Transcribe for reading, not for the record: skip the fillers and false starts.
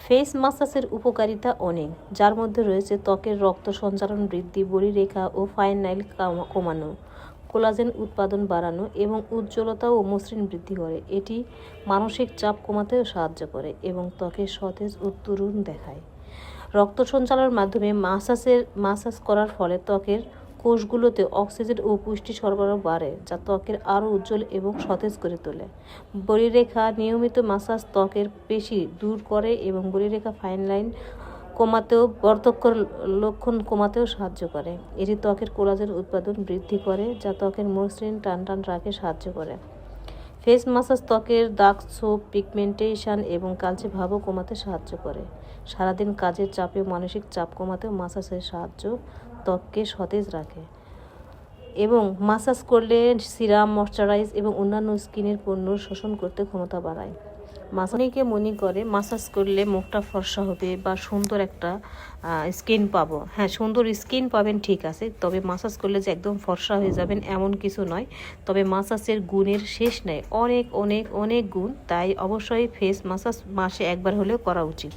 Face মাসাজের উপকারিতা অনেক, যার মধ্যে রয়েছে ত্বকের রক্ত সঞ্চালন বৃদ্ধি, বলিরেখা ও ফাইন লাইন কমানো, কোলাজেন উৎপাদন বাড়ানো এবং উজ্জ্বলতা ও মসৃণ বৃদ্ধি করে। এটি মানসিক চাপ কমাতেও সাহায্য করে এবং ত্বকের সতেজ ও তরুণ দেখায়। রক্ত সঞ্চালনের মাধ্যমে মাসাজ করার ফলে ত্বকের কোষগুলোতে অক্সিজেন ও পুষ্টি সরবরাহ বাড়ে, যা ত্বকের আরও উজ্জ্বল এবং সতেজ করে তোলে। বলিরেখা নিয়মিত মাসাজ ত্বকের পেশি দূর করে এবং বলিরেখা ফাইন লাইন কমাতেও বার্ধক্যের লক্ষণ কমাতেও সাহায্য করে। এটি ত্বকের কোলাজেন উৎপাদন বৃদ্ধি করে, যা ত্বকের মসৃণ টান রাখতে সাহায্য করে। ফেস মাসাজ ত্বকের দাগ, ছোপ, পিগমেন্টেশন এবং কালচে ভাবও কমাতে সাহায্য করে। সারাদিন কাজের চাপে মানসিক চাপ কমাতেও মাসাজের সাহায্য ত্বককে সতেজ রাখে এবং মাসাজ করলে সিরাম, ময়শ্চারাইজ এবং অন্যান্য স্কিনের পণ্য শোষণ করতে ক্ষমতা বাড়ায়। অনেকে মনে করে মাসাজ করলে মুখটা ফর্সা হবে বা সুন্দর একটা স্কিন পাবো। হ্যাঁ, সুন্দর স্কিন পাবেন ঠিক আছে, তবে মাসাজ করলে যে একদম ফর্সা হয়ে যাবেন এমন কিছু নয়। তবে মাসাজের গুণের শেষ নেই, অনেক অনেক অনেক গুণ। তাই অবশ্যই ফেস মাসাজ মাসে একবার হলেও করা উচিত।